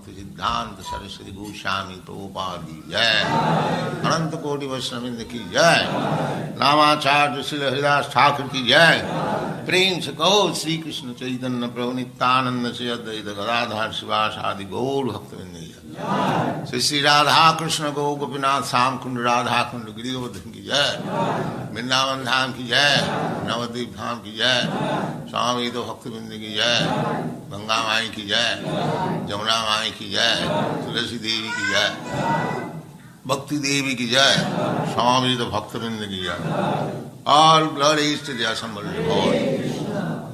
भक्तिसिद्धांत सरस्वती गोस्वामी प्रभुपाद की जय, अनंत कोटि वैष्णववृंद की जय, नामाचार्य श्री हरिदास ठाकुर की जय। प्रेम से कहो श्री कृष्ण चैतन्य प्रभु नित्यानंद से अद्वैत गदाधर शिवास आदि गौर भक्तवृंद की जय। श्री श्री राधा कृष्ण गौ गोपीनाथ श्याम कुंड राधा कुंड गिरिवर्धन की जय, वृंदावन धाम की जय, नवद्वीप धाम की जय, स्वामी तो भक्तवृंद की जय, गंगा माई की जय, जमुना माई की जय, तुलसी देवी की जय, भक्ति देवी की जय, स्वामी तो भक्तवृंद की जय। All glories to the assembled Lord.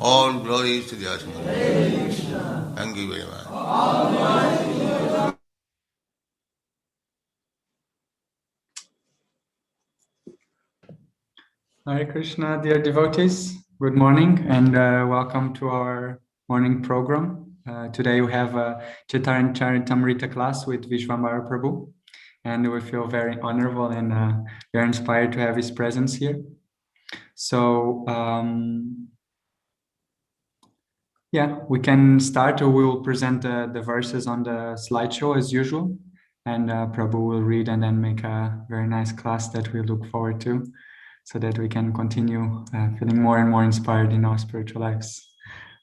All glories to the assembled Lord. Thank you very much. Hare Krishna, dear devotees. Good morning and welcome to our morning program. Today we have a Chaitanya Charitamrita class with Vishwambara Prabhu, and we feel very honorable and very inspired to have his presence here. So, we can start. We will present the verses on the slideshow as usual, and Prabhu will read and then make a very nice class that we look forward to, so that we can continue feeling more and more inspired in our spiritual lives.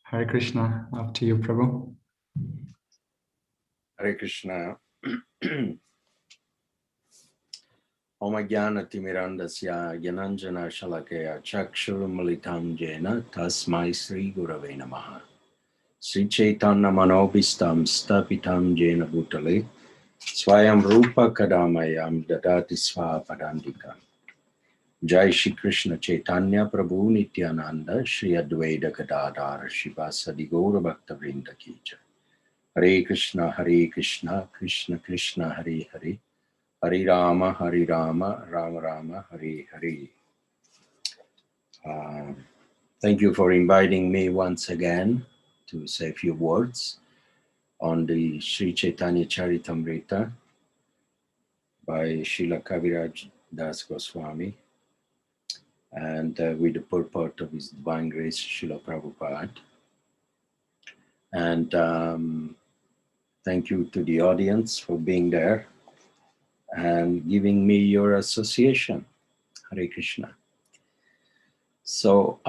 Hare Krishna. Up to you, Prabhu. Hare Krishna. Om Jnana Timirandasya Gyananjana Shalakaya Chakshurumalitam Jena Tasmai Sri Gurave Namaha. Sri Chaitanya Manobhistam Stapitam Jena Bhutale Swayam Rupa Kadamayam Dadati Svapadandika. Jai Shri Krishna Chaitanya Prabhu Nityananda Shri Advaita Gadadhara Shivasadi Gaura Bhaktavrinda Ki Jai. Hare Krishna, Krishna Krishna, Hare Hare, Hare Rama, Rama Rama, Hare Hare. Thank you for inviting me once again to say a few words on the Sri Chaitanya Charitamrita by Srila Kaviraj Das Goswami, and with the purport of His Divine Grace, Srila Prabhupada. And thank you to the audience for being there and giving me your association. Hare Krishna. So,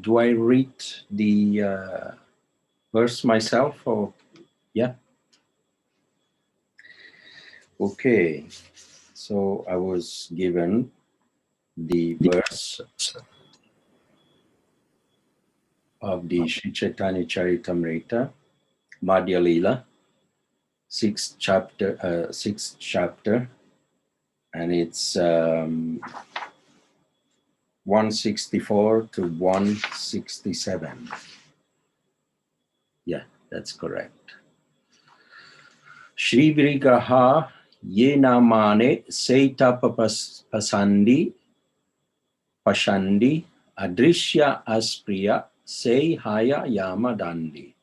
do I read the verse myself, or yeah? Okay. So I was given the verse of the Sri Chaitanya Charitamrita, Madhya Lila, sixth chapter, and it's 164 to 167. Yeah, that's correct. Shri Vrigaha ye namane seita pasandi adrishya aspriya sei haya yama dandi.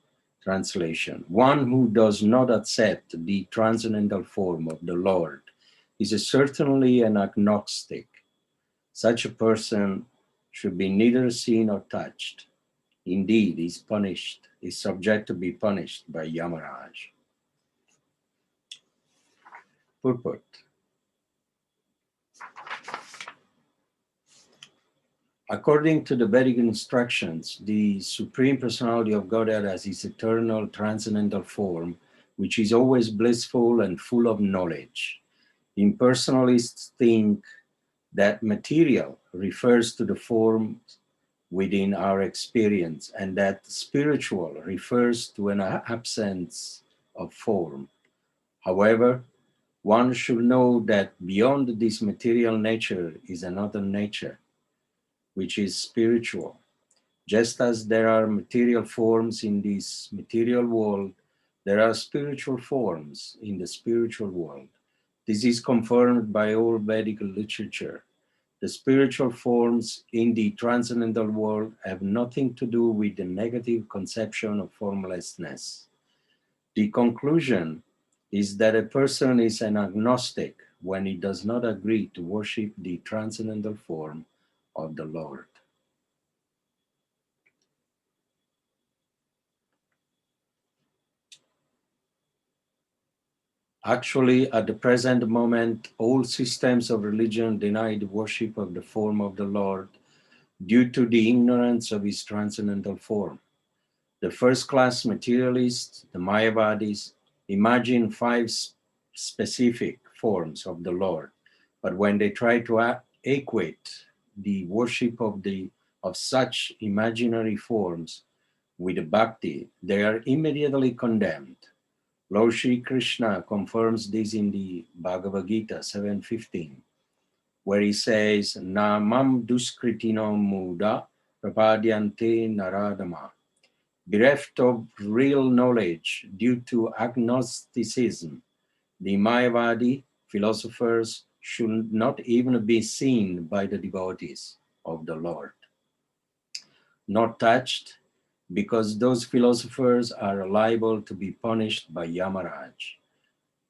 Translation: one who does not accept the transcendental form of the Lord is certainly an agnostic. Such a person should be neither seen or touched. Indeed, is subject to be punished by Yamaraj. Purport. According to the Vedic instructions, the Supreme Personality of Godhead has its eternal transcendental form, which is always blissful and full of knowledge. Impersonalists think that material refers to the form within our experience, and that spiritual refers to an absence of form. However, one should know that beyond this material nature is another nature, which is spiritual. Just as there are material forms in this material world, there are spiritual forms in the spiritual world. This is confirmed by all Vedic literature. The spiritual forms in the transcendental world have nothing to do with the negative conception of formlessness. The conclusion is that a person is an agnostic when he does not agree to worship the transcendental form of the Lord. Actually, at the present moment, all systems of religion deny the worship of the form of the Lord due to the ignorance of his transcendental form. The first-class materialists, the Mayavadis, imagine 5 specific forms of the Lord, but when they try to equate the worship of such imaginary forms with the bhakti, they are immediately condemned. Lord Shri Krishna confirms this in the Bhagavad Gita 7:15, where he says, Namam duskritino muda prapadyante naradama. Bereft of real knowledge due to agnosticism, the Mayavadi philosophers should not even be seen by the devotees of the Lord. Not touched, because those philosophers are liable to be punished by Yamaraj,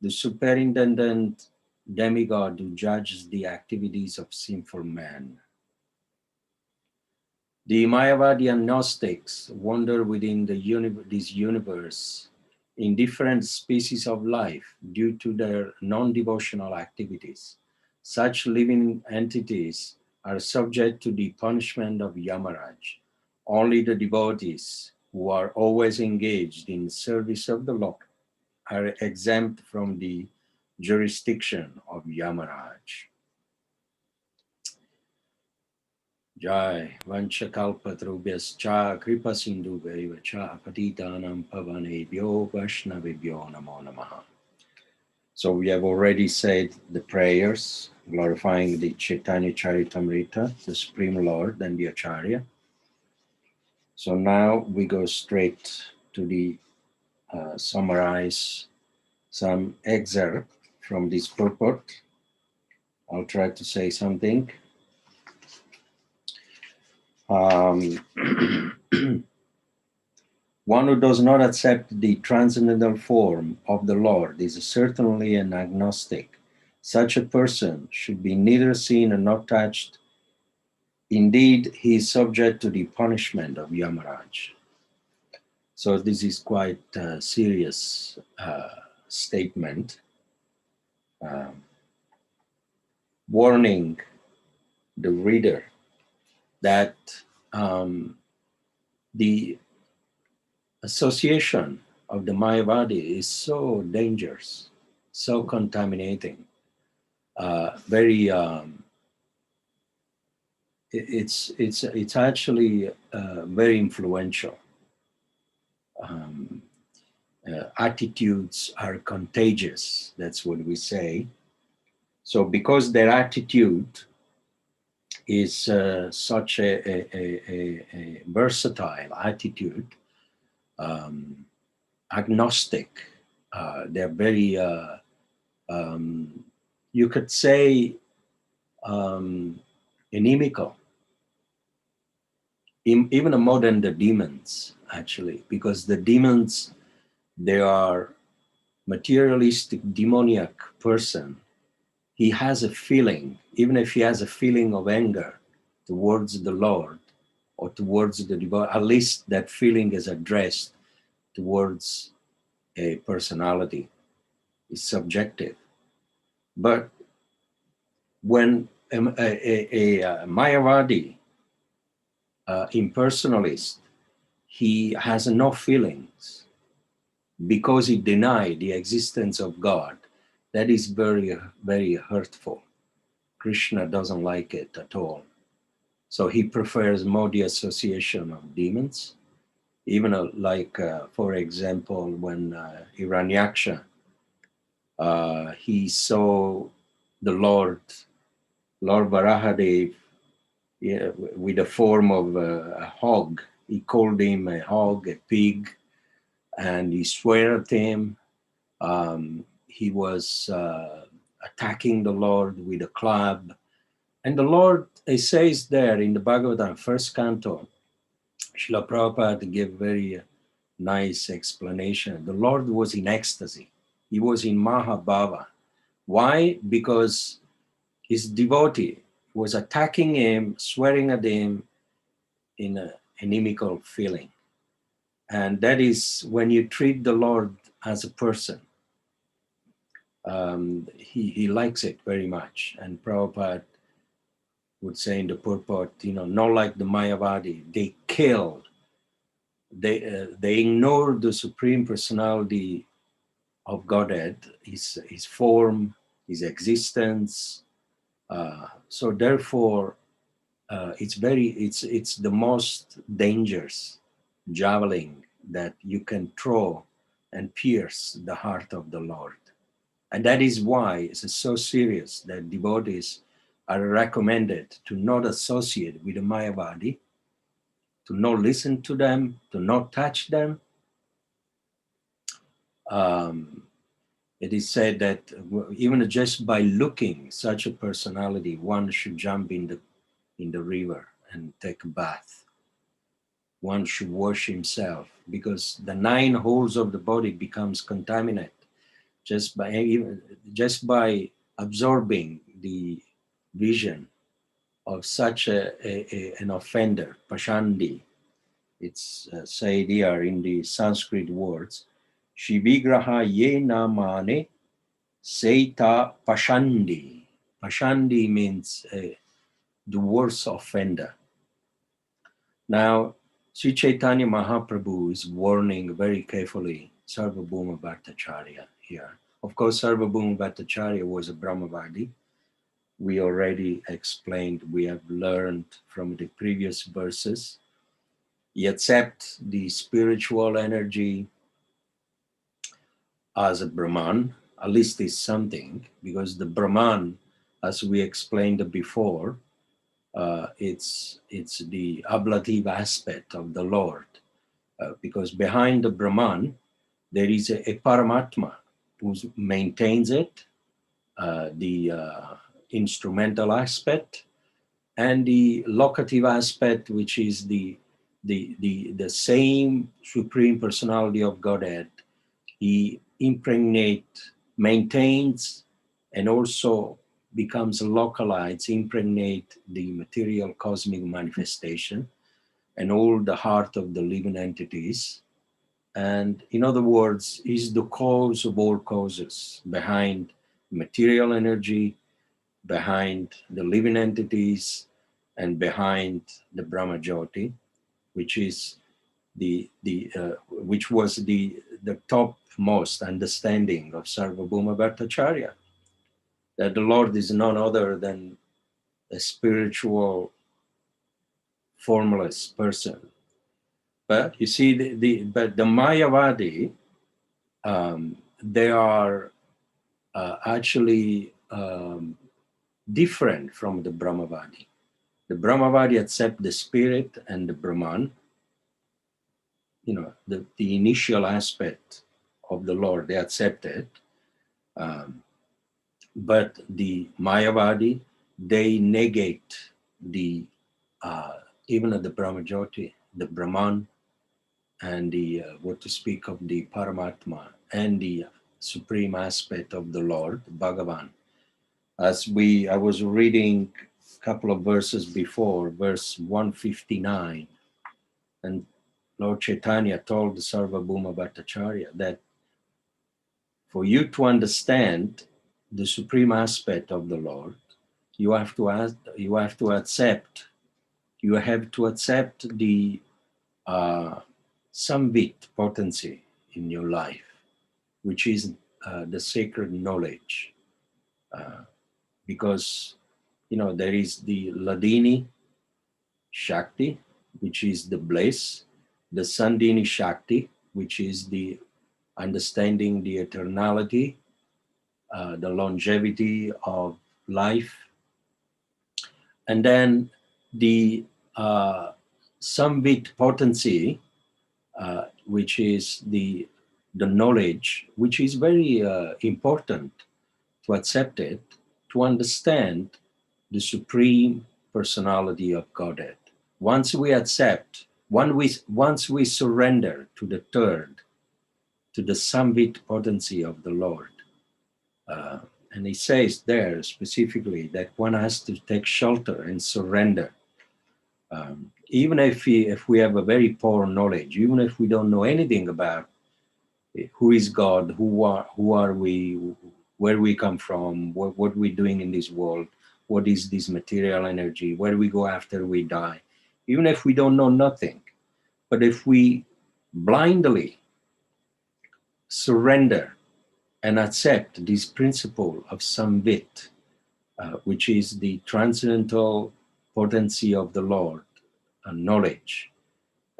the superintendent demigod who judges the activities of sinful men. The Mayavadi and Gnostics wander within this universe in different species of life due to their non-devotional activities. Such living entities are subject to the punishment of Yamaraj. Only the devotees who are always engaged in service of the Lord are exempt from the jurisdiction of Yamaraj. Jai Vanchakalpatrubhyascha Kripa Sindhubhaivacha Patitanam Pavanebhyo Vaishnavibhyo Namo Namaha. So we have already said the prayers glorifying the Chaitanya Charitamrita, the Supreme Lord and the Acharya. So now we go straight to the summarize some excerpt from this purport. I'll try to say something. One who does not accept the transcendental form of the Lord is certainly an agnostic. Such a person should be neither seen nor touched. Indeed, he is subject to the punishment of Yamaraj. So this is quite a serious statement, warning the reader that the association of the Mayavadi is so dangerous, so contaminating, it's actually very influential. Attitudes are contagious, that's what we say. So because their attitude is such a versatile attitude, agnostic, they're very, you could say, inimical, even more than the demons. actually, because the demons, they are materialistic, demoniac person. He has a feeling, even if he has a feeling of anger towards the Lord or towards the divine, at least that feeling is addressed towards a personality. It's subjective. But when a Mayavadi, impersonalist, he has no feelings because he denied the existence of God. That is very, very hurtful. Krishna doesn't like it at all. So he prefers more the association of demons. Even for example, when Hiranyaksha, he saw the Lord Varahadev, yeah, with the form of a hog. He called him a hog, a pig, and he swore at him. He was attacking the Lord with a club. And the Lord, it says there in the Bhagavatam, first canto, Srila Prabhupada gave very nice explanation. The Lord was in ecstasy. He was in Mahabhava. Why? Because his devotee was attacking him, swearing at him in an inimical feeling. And that is when you treat the Lord as a person. He likes it very much. And Prabhupada would say in the purport, not like the Mayavadi, they killed, they ignored the Supreme Personality of Godhead, his form, his existence. So therefore, it's the most dangerous javelin that you can throw and pierce the heart of the Lord. And that is why it's so serious that devotees are recommended to not associate with the Mayavadi, to not listen to them, to not touch them. It is said that even just by looking such a personality, one should jump in the river and take a bath. One should wash himself because the 9 holes of the body becomes contaminated just by absorbing the vision of such an offender, Pashandi. It's said here in the Sanskrit words, Shivigraha ye namane seita Pashandi. Pashandi means the worst offender. Now, Sri Chaitanya Mahaprabhu is warning very carefully Sarvabhauma Bhattacharya here. Of course, Sarvabhauma Bhattacharya was a Brahmavadi. We already explained, we have learned from the previous verses. He accepts the spiritual energy as a Brahman, at least is something, because the Brahman, as we explained before, it's the ablative aspect of the Lord, because behind the Brahman, there is a Paramatma who maintains it, the instrumental aspect, and the locative aspect, which is the same Supreme Personality of Godhead. He maintains, and also becomes localized, impregnate the material cosmic manifestation and all the heart of the living entities. And in other words, is the cause of all causes, behind material energy, behind the living entities, and behind the Brahma Jyoti, which is which was the topmost understanding of Sarvabhauma Bhattacharya, that the Lord is none other than a spiritual, formless person. But you see, but the Mayavadi, they are actually different from the Brahmavadi. The Brahmavadi accept the spirit and the Brahman, the initial aspect of the Lord, they accept it. But the Mayavadi, they negate the even the Brahma Jyoti, the Brahman, and the what to speak of the Paramatma and the supreme aspect of the Lord, Bhagavan. I was reading a couple of verses before, verse 159, and Lord Chaitanya told the Sarvabhauma Bhattacharya that for you to understand the supreme aspect of the Lord, you have to accept the samvit potency in your life, which is the sacred knowledge, because there is the Ladini Shakti, which is the bliss, the Sandini Shakti, which is the understanding the eternality, the longevity of life, and then the samvit potency, which is the knowledge, which is very important to accept it, to understand the supreme personality of Godhead. Once we accept, once we surrender to the third, to the samvit potency of the Lord, and he says there specifically that one has to take shelter and surrender. Even if we have a very poor knowledge, even if we don't know anything about who is God, who are we, where we come from, what we're doing in this world, what is this material energy, where we go after we die, even if we don't know nothing, but if we blindly surrender and accept this principle of samvit, which is the transcendental potency of the Lord, knowledge,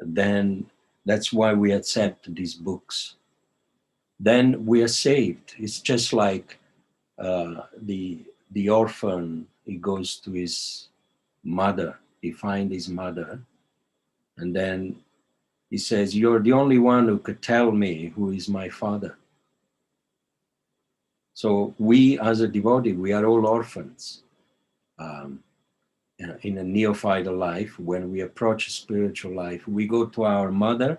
then that's why we accept these books. Then we are saved. It's just like the orphan, he goes to his mother, he finds his mother, and then he says, "You're the only one who could tell me who is my father." So we as a devotee, we are all orphans. In a neophyte life, when we approach spiritual life, we go to our mother,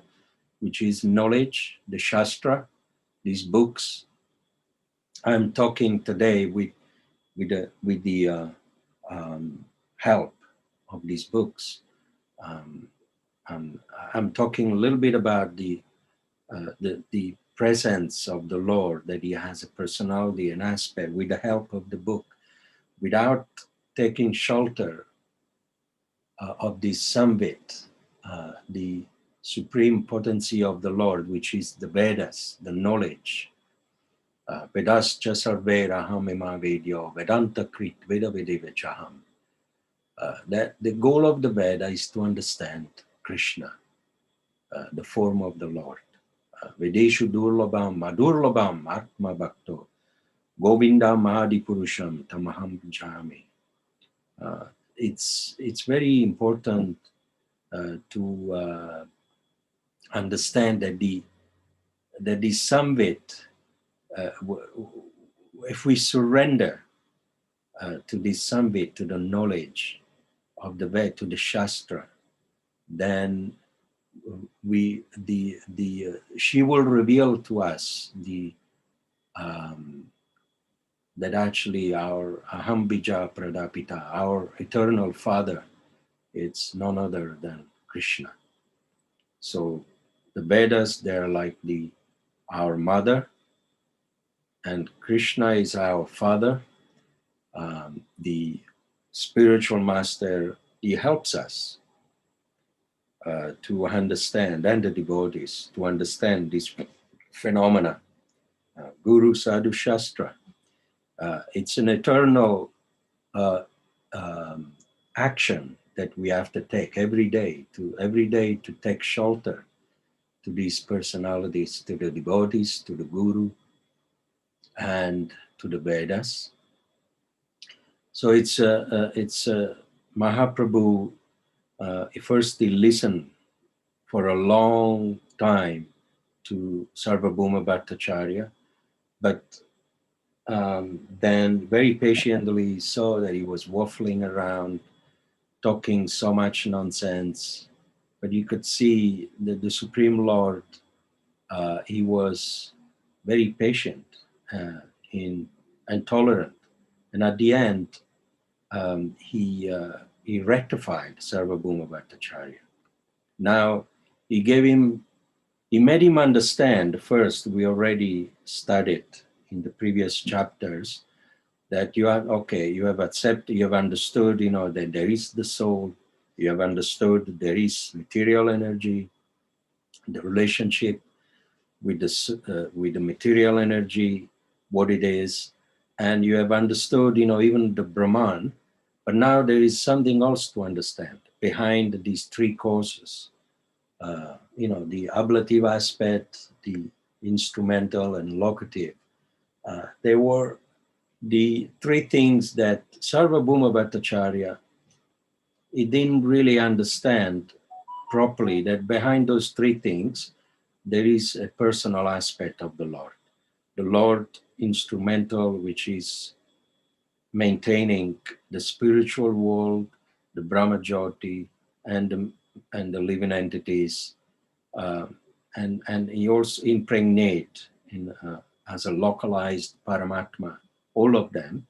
which is knowledge, the Shastra, these books. I'm talking today with the help of these books. I'm talking a little bit about the presence of the Lord, that he has a personality and aspect, with the help of the book, without taking shelter of this samvit, the supreme potency of the Lord, which is the Vedas, the knowledge. Vedascha sarvera hamima vedyo vedanta krit veda vedevachaham. That the goal of the Veda is to understand Krishna, the form of the Lord. Vedeshu durlabam madurlabam atma bhakto govinda mahadi purusham tamaham jami. It's very important to understand that the samvit, if we surrender to this samvit, to the knowledge of the Ved, to the Shastra, then she will reveal to us that actually our Aham Bija Pradapita, our eternal Father, it's none other than Krishna. So the Vedas, they're like our mother, and Krishna is our father. The spiritual master, he helps us to understand, and the devotees to understand this phenomena. Guru Sadhu Shastra. It's an eternal action that we have to take every day to take shelter to these personalities, to the devotees, to the Guru, and to the Vedas. So it's Mahaprabhu. First, he listened for a long time to Sarvabhauma Bhattacharya, but then very patiently saw that he was waffling around, talking so much nonsense, but you could see that the Supreme Lord, he was very patient and tolerant. And at the end, he rectified Sarvabhauma Bhattacharya. Now, he made him understand, first, we already studied in the previous chapters, that you have accepted, you have understood, that there is the soul, you have understood there is material energy, the relationship with the material energy, what it is, and you have understood, even the Brahman, but now there is something else to understand behind these three causes. The ablative aspect, the instrumental and locative. They were the three things that Sarvabhauma Bhattacharya, he didn't really understand properly, that behind those three things, there is a personal aspect of the Lord. The Lord instrumental, which is maintaining the spiritual world, the Brahma Jyoti, and the living entities, and he also impregnate as a localized Paramatma, all of them,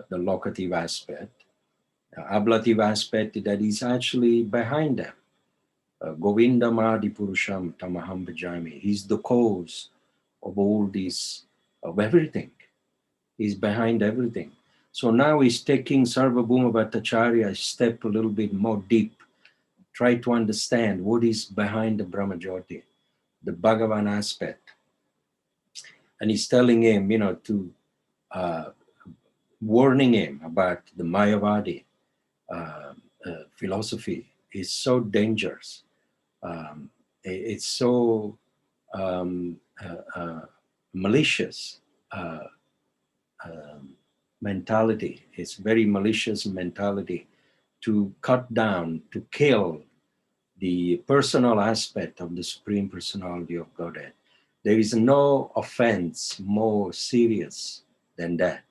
the locative aspect, ablative aspect that is actually behind them. Govinda Madi Purusham Tamaham Bhajami. He's the cause of all this, of everything. He's behind everything. So now he's taking Sarvabhauma Bhattacharya a step a little bit more deep. Try to understand what is behind the Brahma Jyoti, the Bhagavan aspect. And he's telling him, warning him about the Mayavadi philosophy is so dangerous. It's so malicious mentality. It's very malicious mentality to cut down, to kill the personal aspect of the Supreme Personality of Godhead. There is no offense more serious than that.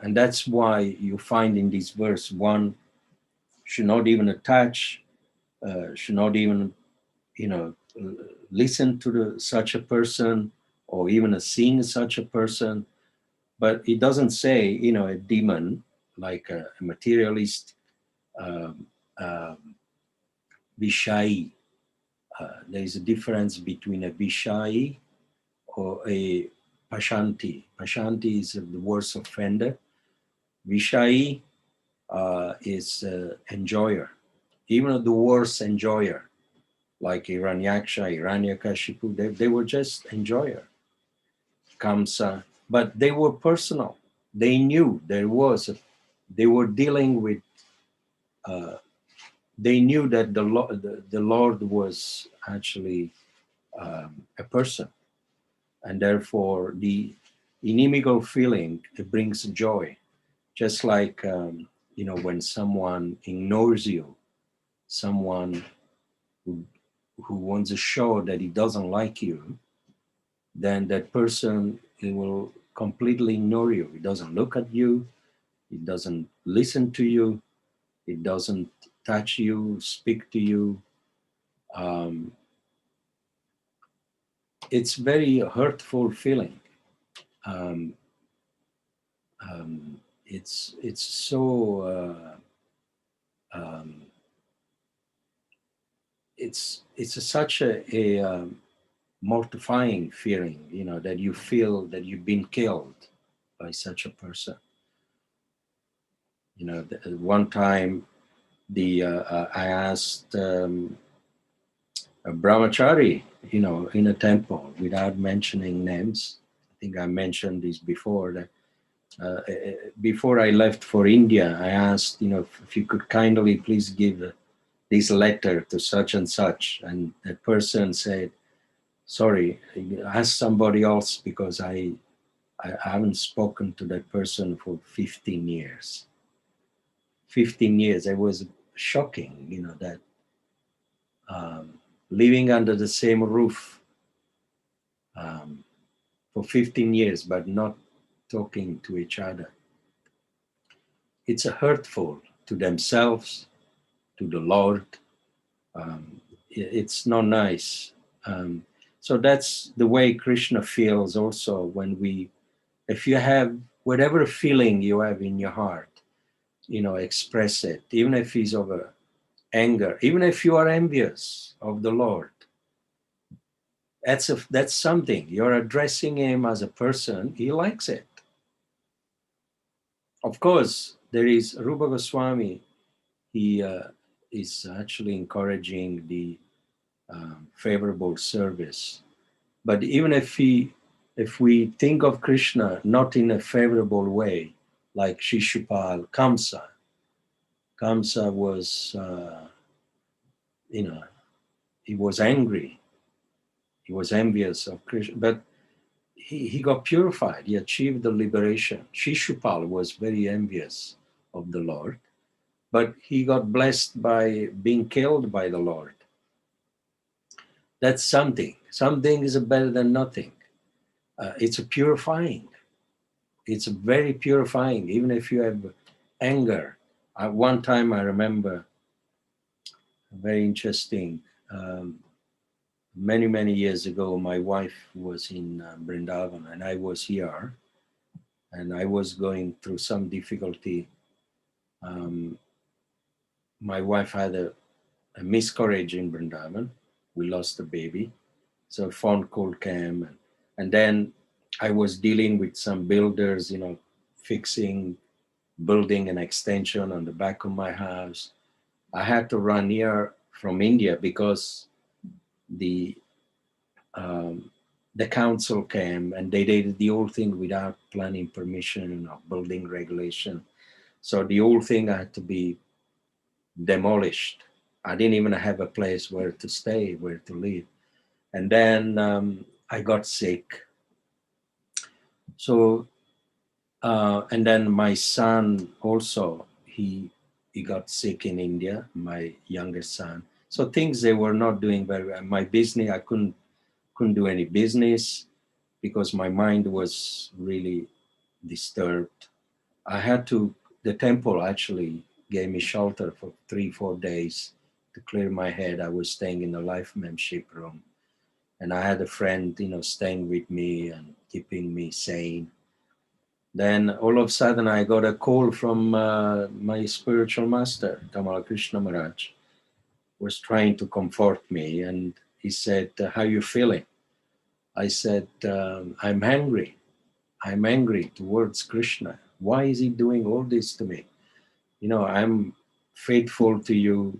And that's why you find in this verse, one should not even attach, should not even, listen to such a person or even seeing such a person. But it doesn't say, a demon, like a materialist, Vishai. There is a difference between a Vishai or a Pashanti. Pashanti is the worst offender. Vishai is enjoyer. Even the worst enjoyer, like Hiranyaksha, Hiranyakashipu, they were just enjoyer. Kamsa, but they were personal. They knew they were dealing with, they knew that the Lord was actually a person. And therefore the inimical feeling, it brings joy. Just like, when someone ignores you, someone who wants to show that he doesn't like you, then that person, he will completely ignore you. He doesn't look at you. He doesn't listen to you. He doesn't touch you, speak to you. It's very hurtful feeling. It's so it's such a mortifying feeling, that you feel that you've been killed by such a person. One time, I asked a brahmachari, in a temple, without mentioning names. I think I mentioned this before, that before I left for India, I asked, if you could kindly please give this letter to such and such. And that person said, sorry, ask somebody else, because I haven't spoken to that person for 15 years. 15 years. It was shocking, that living under the same roof for 15 years, but not talking to each other. It's hurtful to themselves, to the Lord. It's not nice. So that's the way Krishna feels also when if you have whatever feeling you have in your heart, express it, even if it's over anger, even if you are envious of the Lord. That's something. You're addressing him as a person. He likes it. Of course, there is Rupa Goswami. He is actually encouraging the favorable service. But even if we think of Krishna not in a favorable way, like Shishupal, Kamsa was, he was angry. He was envious of Krishna, but he got purified. He achieved the liberation. Shishupal was very envious of the Lord, but he got blessed by being killed by the Lord. That's something. Something is better than nothing. It's a purifying. It's very purifying, even if you have anger. One time I remember, very interesting, many, many years ago, my wife was in Vrindavan and I was here, and I was going through some difficulty. My wife had a miscarriage in Vrindavan. We lost a baby. So a phone call came, and then I was dealing with some builders, building an extension on the back of my house. I had to run here from India because the council came and they did the whole thing without planning permission or building regulation. So the whole thing had to be demolished. I didn't even have a place where to stay, where to live. And then I got sick. So, and then my son also, he got sick in India, my youngest son. So things they were not doing very well. My business, I couldn't do any business because my mind was really disturbed. The temple actually gave me shelter for 3-4 days to clear my head. I was staying in the life membership room. And I had a friend, staying with me and keeping me sane. Then all of a sudden I got a call from my spiritual master, Tamala Krishna Maharaj, was trying to comfort me. And he said, how are you feeling? I said, I'm angry. I'm angry towards Krishna. Why is he doing all this to me? I'm faithful to you.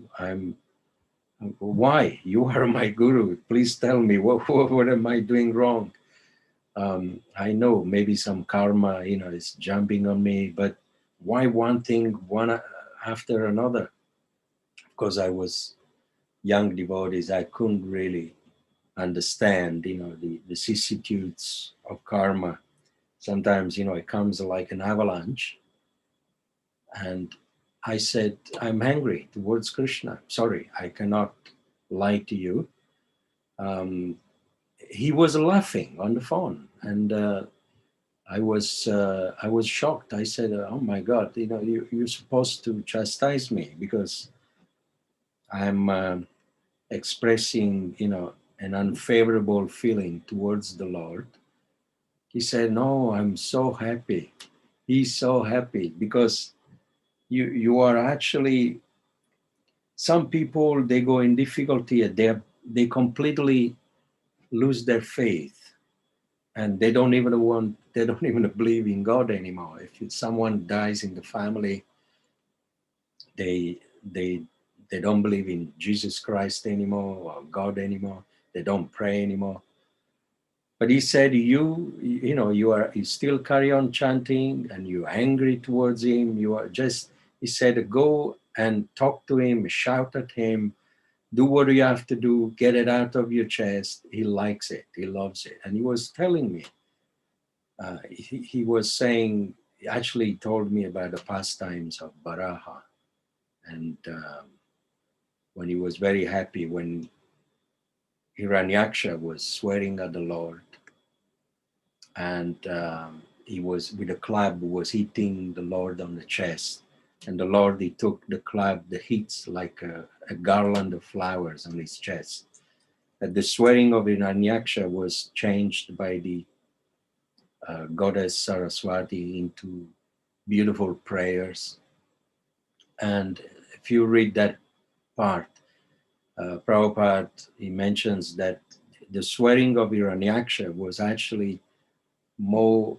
Why? You are my guru. Please tell me, what am I doing wrong? I know maybe some karma, is jumping on me, but why one thing, one after another? Because I was young devotees, I couldn't really understand, the vicissitudes of karma. Sometimes, it comes like an avalanche. And I said, I'm angry towards Krishna. Sorry, I cannot lie to you. He was laughing on the phone, and I was shocked. I said, "Oh my God, you're supposed to chastise me because I'm expressing, an unfavorable feeling towards the Lord." He said, "No, I'm so happy." He's so happy because you are actually. Some people, they go in difficulty and they completely lose their faith, and they don't even believe in God anymore. If someone dies in the family, they don't believe in Jesus Christ anymore or God anymore. They don't pray anymore. But he said, you still carry on chanting and you're angry towards him. He said, go and talk to him, shout at him, do what you have to do, get it out of your chest. He likes it. He loves it. And he was telling me, he was saying, he actually told me about the pastimes of Baraha. And when he was very happy, when Hiranyaksha was swearing at the Lord, and he was with a club, was hitting the Lord on the chest. And the Lord, he took the club, the hits like a garland of flowers on his chest. And the swearing of Hiranyaksha was changed by the goddess Saraswati into beautiful prayers. And if you read that part, Prabhupada, he mentions that the swearing of Hiranyaksha was actually more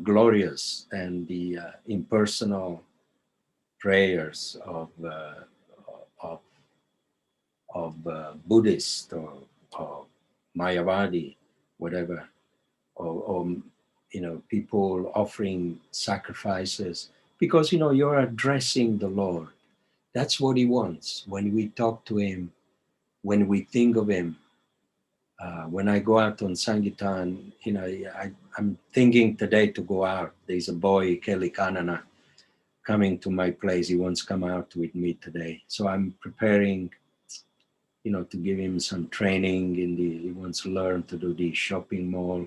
glorious than the impersonal prayers of, Buddhist or Mayavadi, whatever, or people offering sacrifices, because you're addressing the Lord. That's what he wants. When we talk to him, when we think of him, when I go out on Sangitan, I'm thinking today to go out. There's a boy, Kelly Kanana, coming to my place. He wants to come out with me today. So I'm preparing, to give him some training he wants to learn to do the shopping mall.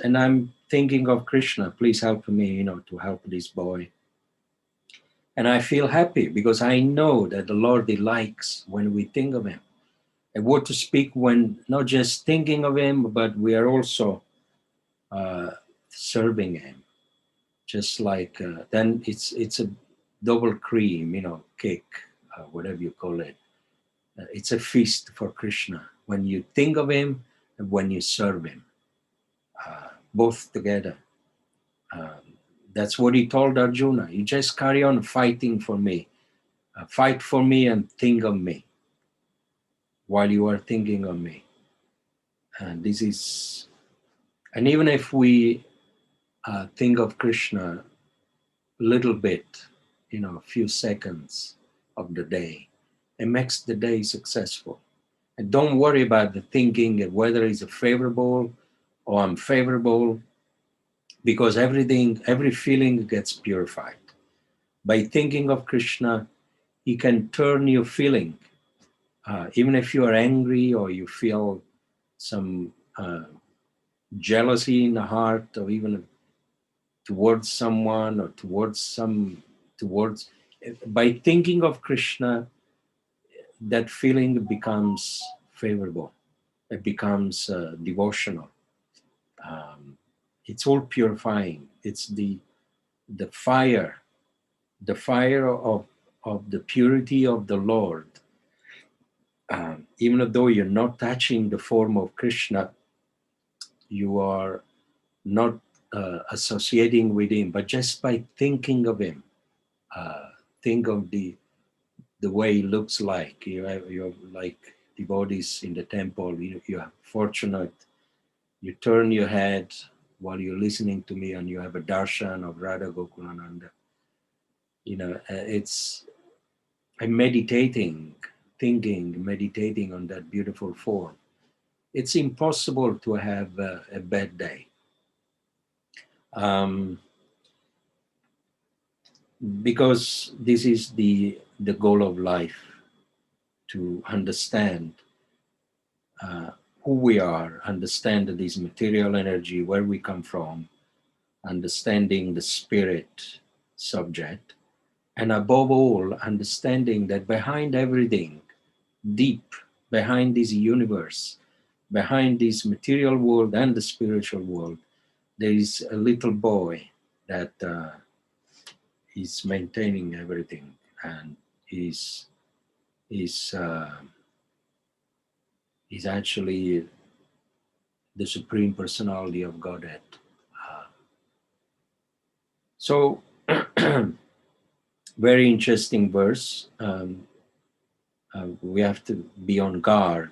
And I'm thinking of Krishna, please help me, to help this boy. And I feel happy because I know that the Lord, he likes when we think of him. A word to speak when not just thinking of him, but we are also serving him. Just like, then it's a double cream, cake, whatever you call it. It's a feast for Krishna when you think of him and when you serve him, both together. That's what he told Arjuna. You just carry on fighting for me. Fight for me and think of me while you are thinking of me. And even if we think of Krishna a little bit, a few seconds of the day, it makes the day successful. And don't worry about the thinking and whether it's favorable or unfavorable, because every feeling gets purified. By thinking of Krishna, he can turn your feeling. Even if you are angry or you feel some jealousy in the heart, or even towards someone or by thinking of Krishna, that feeling becomes favorable. It becomes devotional. It's all purifying. It's the fire of the purity of the Lord. Even though you're not touching the form of Krishna, you are not associating with him, but just by thinking of him, think of the way he looks like. You're like devotees in the temple. You are fortunate. You turn your head while you're listening to me, and you have a darshan of Radha Gokulananda. I'm meditating on that beautiful form. It's impossible to have a bad day. Because this is the goal of life, to understand who we are, understand this material energy, where we come from, understanding the spirit subject, and above all, understanding that behind everything, deep behind this universe, behind this material world and the spiritual world, there is a little boy that is maintaining everything, and is actually the Supreme Personality of Godhead. So, very interesting verse. We have to be on guard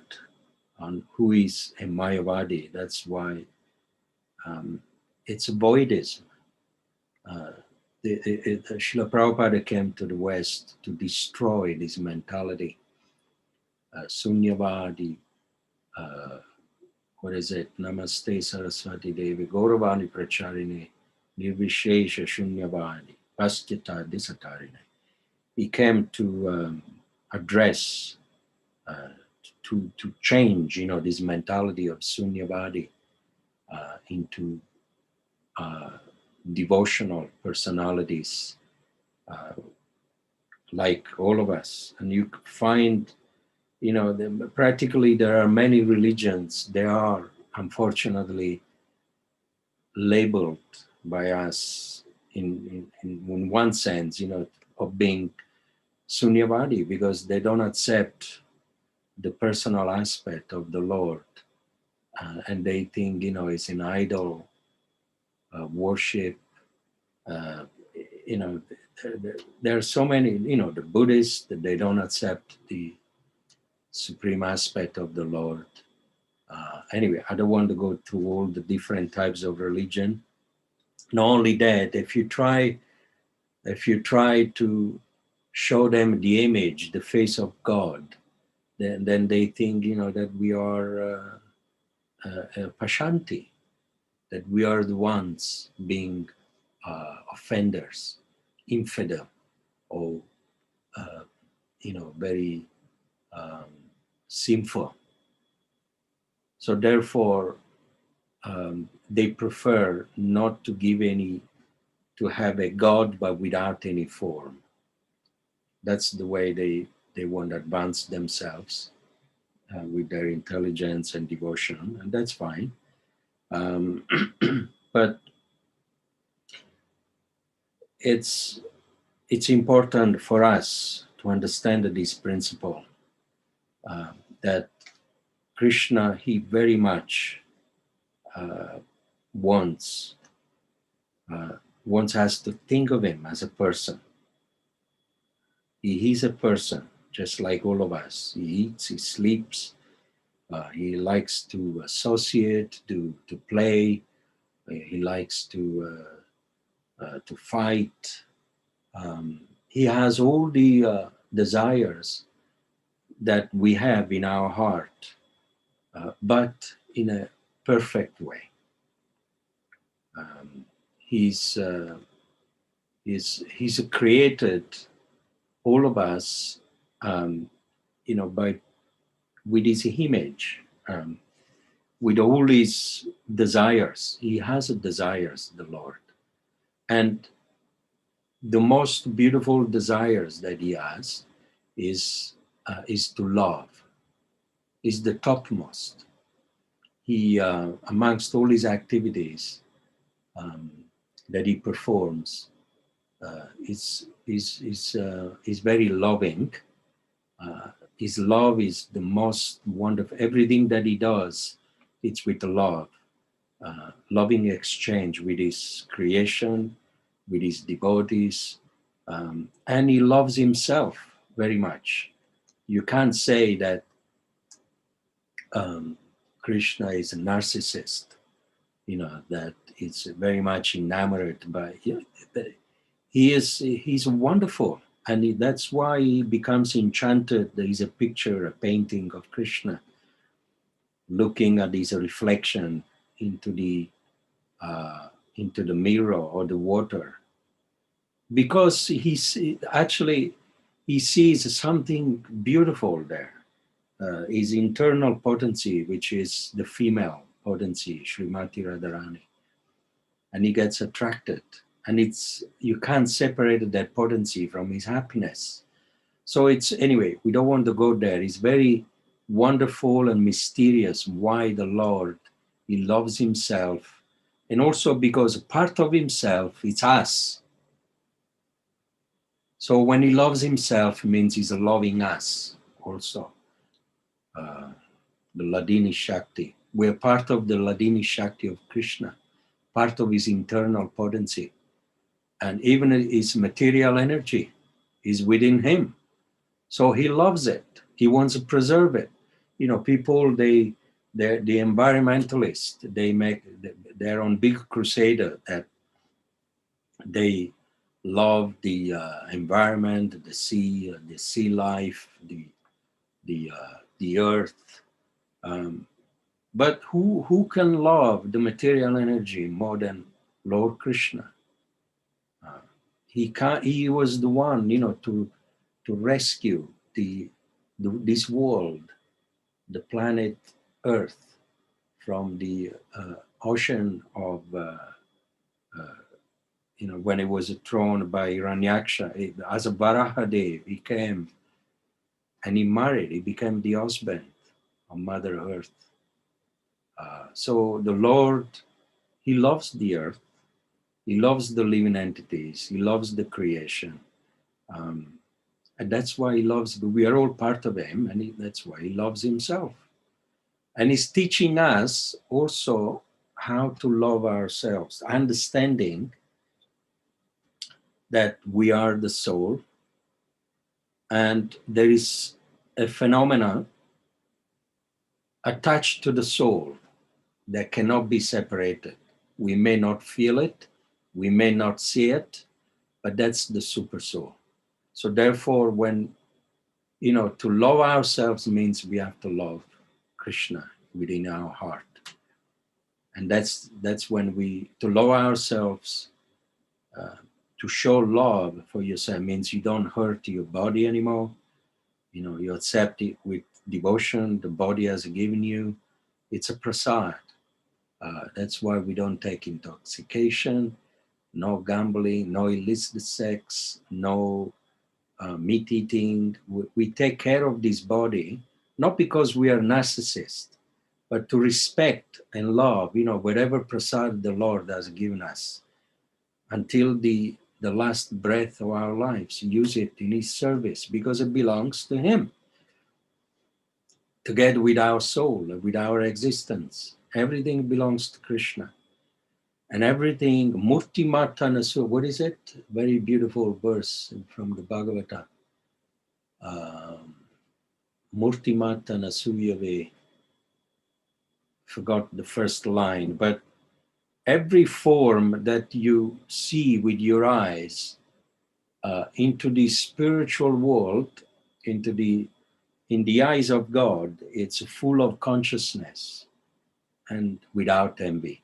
on who is a Mayavadi. That's why it's a voidism. Srila Prabhupada came to the West to destroy this mentality. Sunyavadi, what is it? Namaste Saraswati Devi, Gauravani Pracharine, Nirvishesha Shunyavadi, Paschita Disatarine. He came to address, to change, this mentality of Sunyavadi into devotional personalities like all of us. And you find, practically there are many religions. They are unfortunately labeled by us in one sense, of being Sunyavadi, because they don't accept the personal aspect of the Lord. And they think, it's an idol worship. Uh, there are so many, the Buddhists, that they don't accept the supreme aspect of the Lord. Anyway, I don't want to go through all the different types of religion. Not only that, if you try to show them the image, the face of God, then they think, that we are Pashanti, that we are the ones being offenders, infidel, or very sinful. So therefore, they prefer not to have a God, but without any form. That's the way they want to advance themselves with their intelligence and devotion, and that's fine. But it's important for us to understand this principle, that Krishna, he very much wants us to think of him as a person. He's a person, just like all of us. He eats, he sleeps, he likes to associate, to play, he likes to fight. He has all the desires that we have in our heart, but in a perfect way. He's created all of us, with his image, with all his desires. He has desires, the Lord, and the most beautiful desires that he has is to love. Is the topmost. He, amongst all his activities that he performs, is very loving. His love is the most wonderful. Everything that he does, it's with love, loving exchange with his creation, with his devotees, and he loves himself very much. You can't say that Krishna is a narcissist, that is very much enamored by. He's wonderful, and that's why he becomes enchanted. There is a picture, a painting of Krishna looking at his reflection into the mirror or the water, because he sees something beautiful there. His internal potency, which is the female potency, Srimati Radharani, and he gets attracted. And you can't separate that potency from his happiness. So anyway, we don't want to go there. It's very wonderful and mysterious why the Lord, he loves himself. And also because part of himself, it's us. So when he loves himself, it means he's loving us also. The Ladini Shakti. We're part of the Ladini Shakti of Krishna, part of his internal potency. And even his material energy is within him. So he loves it. He wants to preserve it. People, the environmentalists, they're on big crusade that they love the environment, the sea life, the earth. But who can love the material energy more than Lord Krishna? He was the one, to rescue this world, the planet Earth, from the ocean of when he was thrown by Hiranyaksha, as a Varahadev, he came and he married, he became the husband of Mother Earth. So the Lord, he loves the earth, he loves the living entities, he loves the creation. And that's why he loves, we are all part of him, and that's why he loves himself. And he's teaching us also how to love ourselves, understanding that we are the soul, and there is a phenomenon attached to the soul that cannot be separated. We may not feel it, we may not see it, but that's the super soul. So therefore, when, to love ourselves means we have to love Krishna within our heart. And that's when to love ourselves, to show love for yourself means you don't hurt your body anymore. You accept it with devotion the body has given you. It's a prasad. That's why we don't take intoxication, no gambling, no illicit sex, no meat eating. We take care of this body, not because we are narcissists, but to respect and love, whatever prasad the Lord has given us until the last breath of our lives. Use it in his service because it belongs to him. Together with our soul, with our existence, everything belongs to Krishna. And everything, Murti Mata Nasu, what is it? Very beautiful verse from the Bhagavata. Murti Mata Nasuyave, forgot the first line, but every form that you see with your eyes into the spiritual world, in the eyes of God, it's full of consciousness and without envy.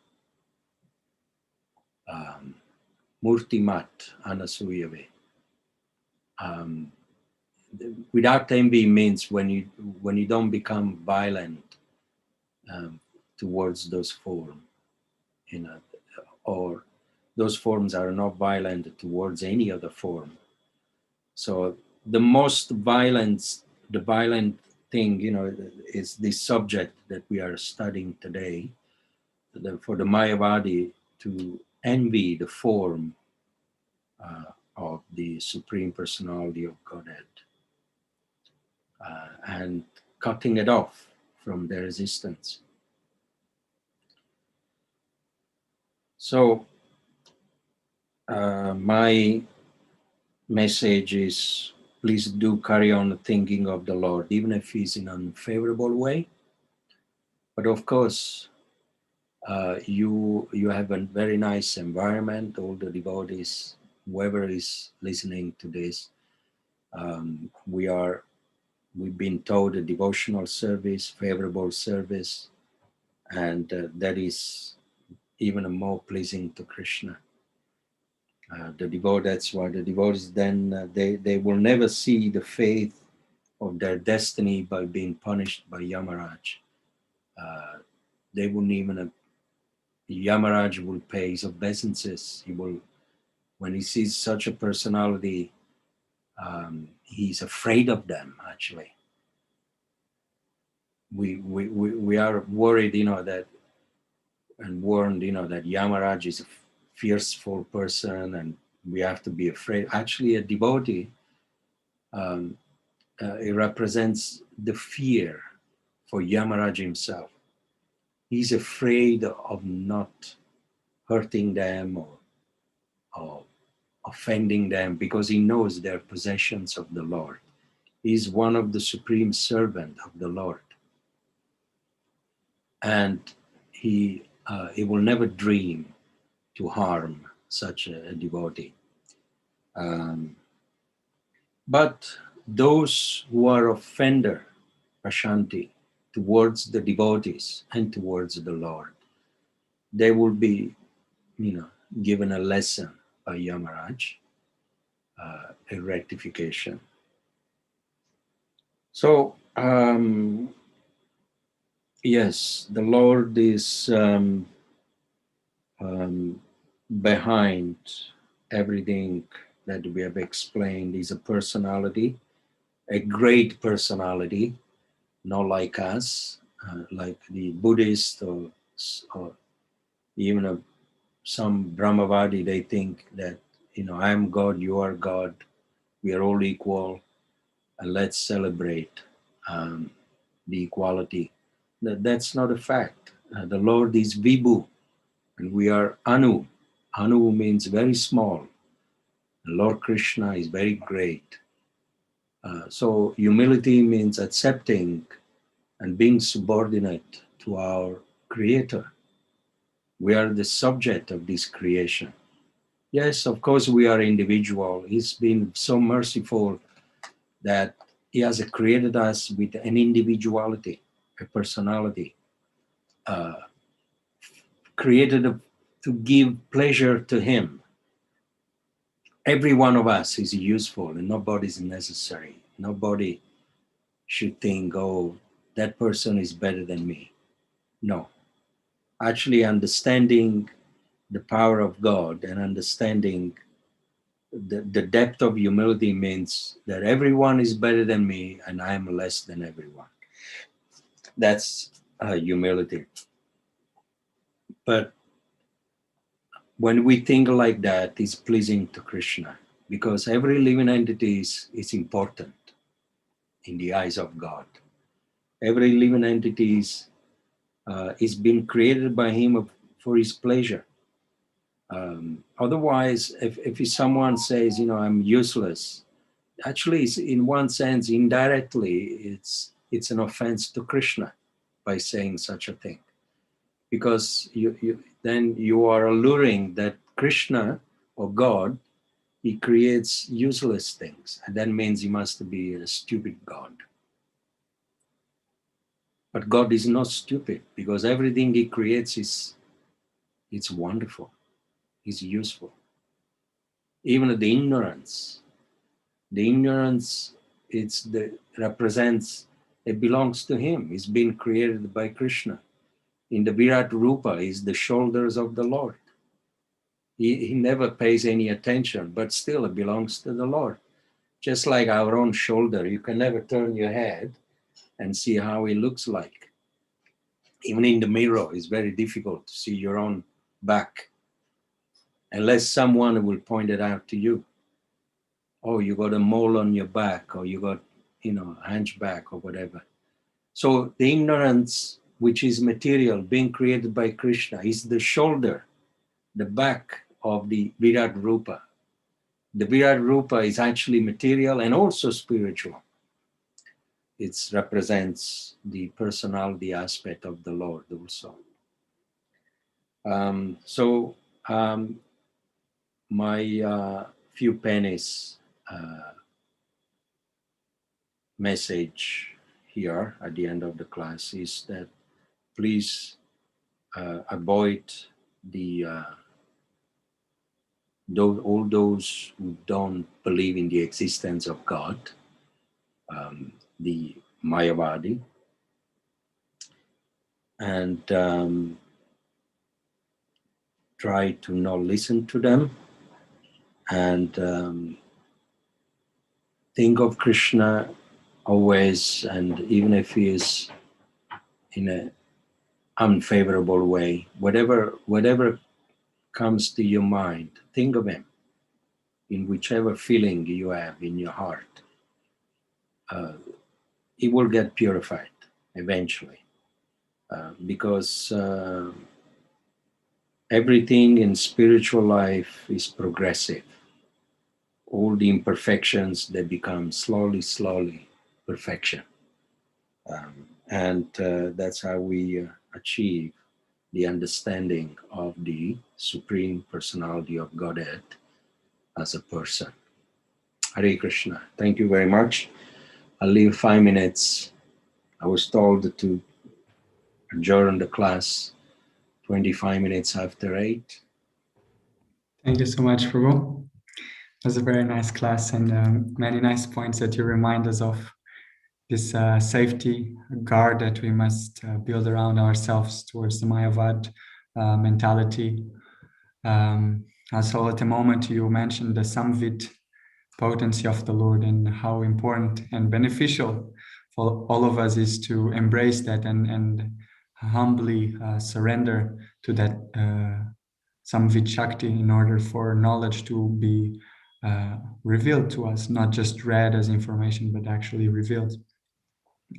Murtimat Anasuyave. Without envy means when you don't become violent towards those forms, or those forms are not violent towards any other form. So the violent thing, is this subject that we are studying today. For the Mayavadi to envy the form of the Supreme Personality of Godhead and cutting it off from their existence. So my message is, please do carry on thinking of the Lord, even if he's in an unfavorable way. But of course, you have a very nice environment, all the devotees, whoever is listening to this. We've been told a devotional service, favorable service, and that is even more pleasing to Krishna. That's why the devotees then, they will never see the fate of their destiny by being punished by Yamaraj. They wouldn't even, Yamaraj will pay his obeisances. When he sees such a personality, he's afraid of them, actually. We are worried, that, and warned, that Yamaraj is a fearful person and we have to be afraid. Actually, a devotee, it represents the fear for Yamaraj himself. He's afraid of not hurting them or offending them because he knows they're possessions of the Lord. He's one of the supreme servant of the Lord. And he will never dream to harm such a devotee. But those who are offender, Prashanti, towards the devotees and towards the Lord, they will be, given a lesson by Yamaraj, a rectification. So, yes, the Lord is behind everything that we have explained is a personality, a great personality, not like us, like the Buddhist or even some Brahmavadi. They think that, I am God, you are God, we are all equal, and let's celebrate the equality. That's not a fact. The Lord is Vibhu, and we are Anu. Anu means very small. Lord Krishna is very great. So humility means accepting and being subordinate to our Creator. We are the subject of this creation. Yes, of course, we are individual. He's been so merciful that He has created us with an individuality, a personality, created to give pleasure to Him. Every one of us is useful and nobody is necessary. Nobody should think, oh, that person is better than me. No. Actually, understanding the power of God and understanding the depth of humility means that everyone is better than me and I am less than everyone. That's humility. But when we think like that, it's pleasing to Krishna, because every living entity is important in the eyes of God. Every living entity is being created by Him for His pleasure. Otherwise, if someone says, I'm useless, actually, it's, in one sense, indirectly, it's an offense to Krishna by saying such a thing, because then you are alluring that Krishna or God, He creates useless things, and that means He must be a stupid God. But God is not stupid, because everything He creates it's wonderful, is useful. Even the ignorance represents, it belongs to Him. It's been created by Krishna. In the Virat Rupa is the shoulders of the Lord. He never pays any attention, but still it belongs to the Lord. Just like our own shoulder, you can never turn your head and see how it looks like. Even in the mirror, it's very difficult to see your own back, unless someone will point it out to you. Oh, you got a mole on your back, or you got, hunchback or whatever. So the ignorance, which is material, being created by Krishna, is the shoulder, the back of the Virat Rupa. The Virat Rupa is actually material and also spiritual. It represents the personality aspect of the Lord also. My few pennies message here at the end of the class is that please avoid all those who don't believe in the existence of God, the Mayavadi, and try to not listen to them, and think of Krishna always, and even if he is in an unfavorable way, whatever comes to your mind, think of him in whichever feeling you have in your heart. It will get purified eventually, because everything in spiritual life is progressive. All the imperfections, they become slowly perfection. And that's how we achieve the understanding of the Supreme Personality of Godhead as a person. Hare Krishna. Thank you very much. I'll leave 5 minutes. I was told to adjourn the class 25 minutes after 8. Thank you so much, Prabhu. It was a very nice class, and many nice points that you remind us of. This safety guard that we must build around ourselves towards the Mayavad mentality. So at the moment you mentioned the Samvit potency of the Lord and how important and beneficial for all of us is to embrace that and humbly surrender to that Samvit Shakti in order for knowledge to be revealed to us, not just read as information, but actually revealed.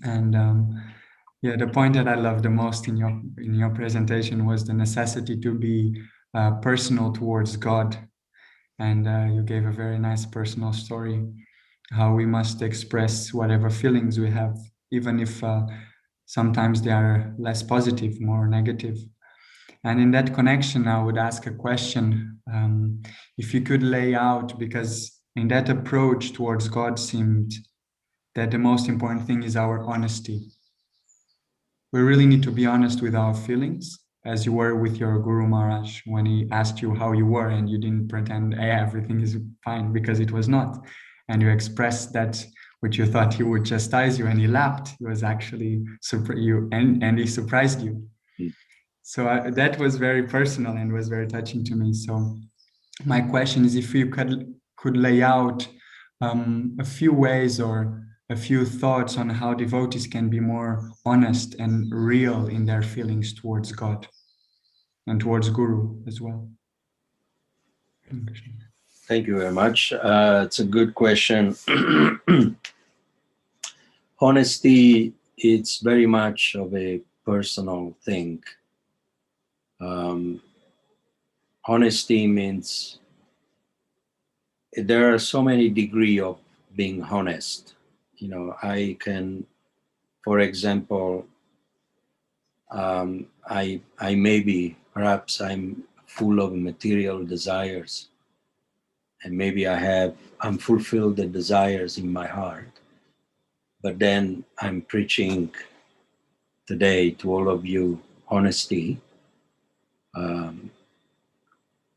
And yeah, the point that I love the most in your presentation was the necessity to be personal towards God. And you gave a very nice personal story, how we must express whatever feelings we have, even if sometimes they are less positive, more negative. And in that connection, I would ask a question. If you could lay out, because in that approach towards God seemed that the most important thing is our honesty. We really need to be honest with our feelings, as you were with your Guru Maharaj when he asked you how you were and you didn't pretend, hey, everything is fine, because it was not. And you expressed that which you thought he would chastise you, and he laughed. He was actually and he surprised you. So that was very personal and was very touching to me. So my question is, if you could lay out a few ways or a few thoughts on how devotees can be more honest and real in their feelings towards God and towards Guru as well. Thank you very much. It's a good question. Honesty, it's very much of a personal thing. Honesty means there are so many degrees of being honest. You know, I can, for example, I maybe, perhaps I'm full of material desires, and maybe I'm fulfilled the desires in my heart. But then I'm preaching today to all of you honesty,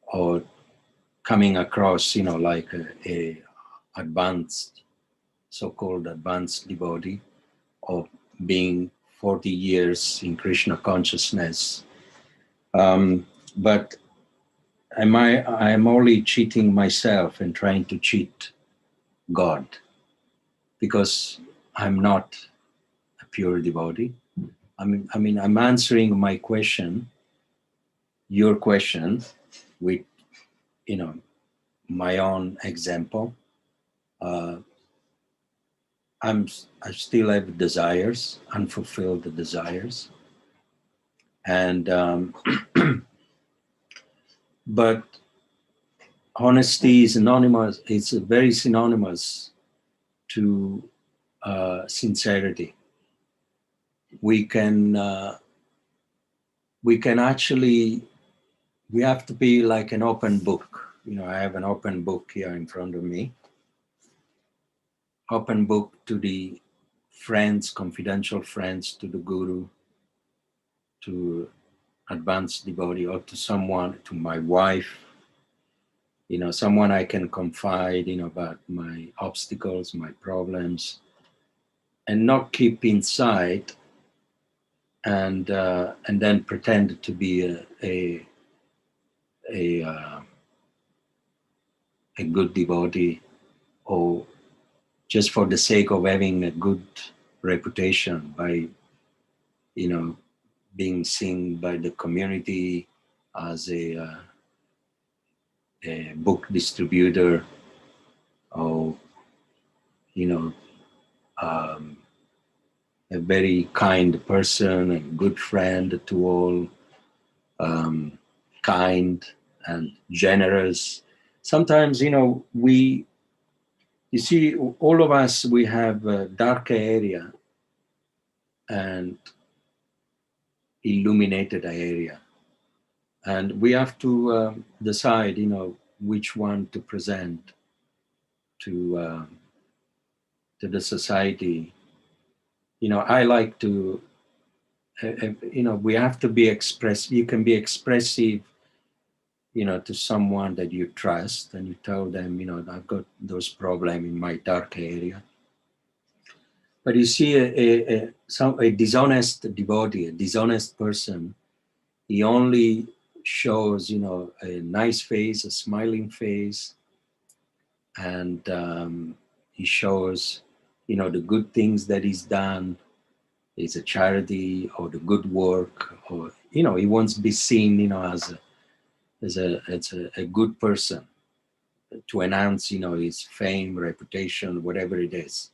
or coming across, like a advanced, so-called advanced devotee, of being 40 years in Krishna consciousness. But I'm only cheating myself and trying to cheat God, because I'm not a pure devotee. I mean, I'm answering my question, your question, with, my own example. I still have desires, unfulfilled desires, and but honesty is synonymous. It's very synonymous to sincerity. We can actually, we have to be like an open book. I have an open book here in front of me. Open book to the friends, confidential friends, to the Guru, to advanced devotee, or to someone, to my wife, someone I can confide, about my obstacles, my problems, and not keep inside and then pretend to be a good devotee, or just for the sake of having a good reputation by, being seen by the community as a book distributor, or, a very kind person, a good friend to all, kind and generous. Sometimes, you see, all of us, we have a darker area and illuminated area. And we have to decide, which one to present to the society. I like to, we have to be expressive. You can be expressive, to someone that you trust, and you tell them, I've got those problems in my dark area. But you see, a dishonest devotee, a dishonest person, he only shows, you know, a nice face, a smiling face, and he shows, you know, the good things that he's done. It's a charity or the good work, or, you know, he wants to be seen, you know, as a good person, to enhance, you know, his fame, reputation, whatever it is.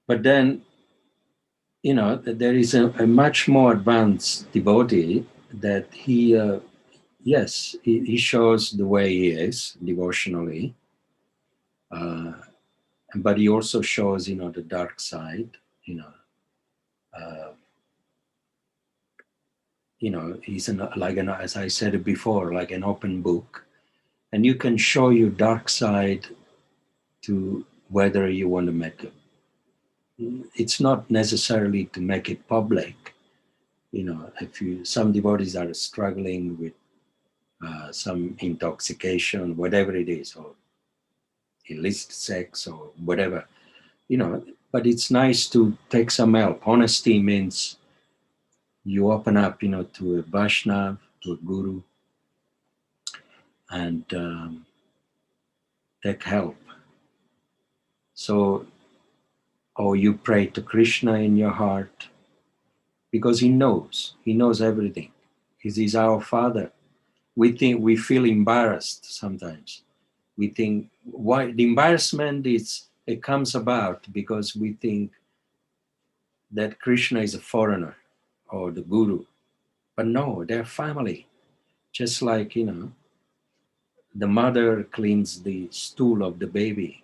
But then, you know, there is a much more advanced devotee that yes, he shows the way he is devotionally, but he also shows, you know, the dark side, you know. You know, he's as I said before, like an open book, and you can show your dark side to whether you want to make it. It's not necessarily to make it public. You know, some devotees are struggling with some intoxication, whatever it is, or illicit sex or whatever, you know, but it's nice to take some help. Honesty means you open up, you know, to a Vaishnav, to a guru, and take help. So, or you pray to Krishna in your heart, because he knows everything. He's our Father. We feel embarrassed sometimes. We think, why the embarrassment it comes about because we think that Krishna is a foreigner or the guru. But no, they're family. Just like, you know, the mother cleans the stool of the baby.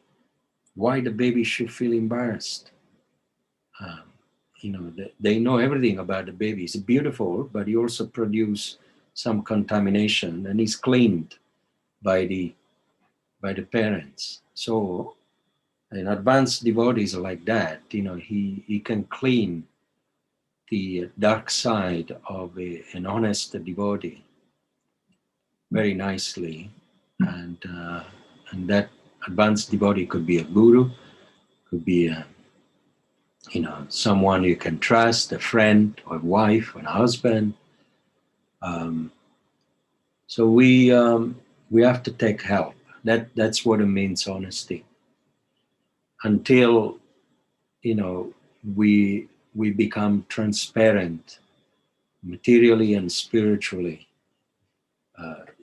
Why the baby should feel embarrassed? You know, they know everything about the baby. It's beautiful, but he also produce some contamination, and he's cleaned by the parents. So an advanced devotee is like that. You know, he can clean the dark side of an honest devotee very nicely, and that advanced devotee could be a guru, could be a, you know, someone you can trust, a friend or a wife or a husband. So we have to take help. That's what it means, honesty. Until, you know, we become transparent materially and spiritually.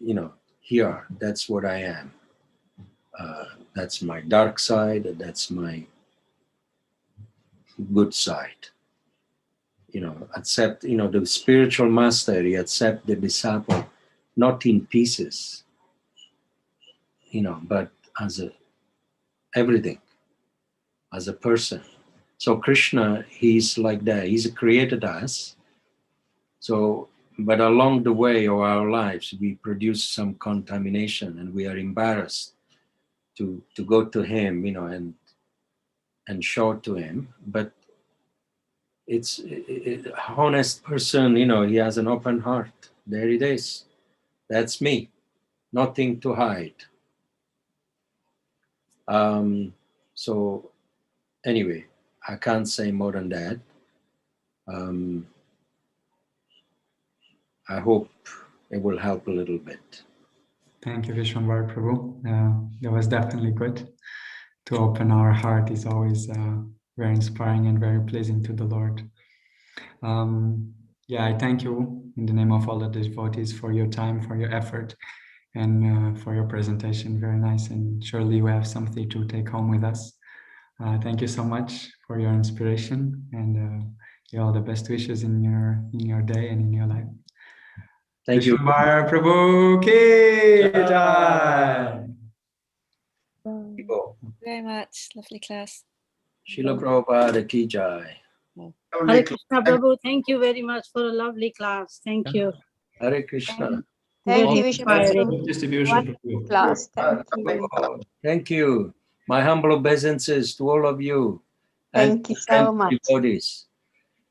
You know, here, that's what I am. That's my dark side, that's my good side. You know, accept, you know, the spiritual master, he accept the disciple, not in pieces, you know, but as everything, as a person. So Krishna, he's like that. He's created us. So, but along the way of our lives, we produce some contamination, and we are embarrassed to go to him, you know, and show to him. But it's honest person, you know, he has an open heart. There it is. That's me. Nothing to hide. So anyway, I can't say more than that. I hope it will help a little bit. Thank you, Vishwambar Prabhu. That was definitely good. To open our heart is always very inspiring and very pleasing to the Lord. Yeah, I thank you in the name of all the devotees for your time, for your effort, and for your presentation. Very nice, and surely we have something to take home with us. Thank you so much for your inspiration, and all the best wishes in your day and in your life. Thank you. Vishwambar Prabhu ki jai. Very much. Lovely class. Srila Prabhupada ki jai. Hare Krishna Prabhu, thank you very much for a lovely class. Thank you. Hare Krishna. Thank you, Very Vishwambar. Distribution. Class. Thank you. Thank you. My humble obeisances to all of you. Thank you so much. Devotees.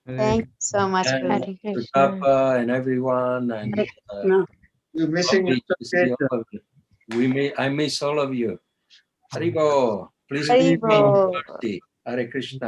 Thank you so much. And Hare to Krishna. Tapa and everyone. And Hare Krishna. You're missing lovely to see all of you. I miss all of you. Haribo. Please Haribo. Hare Krishna.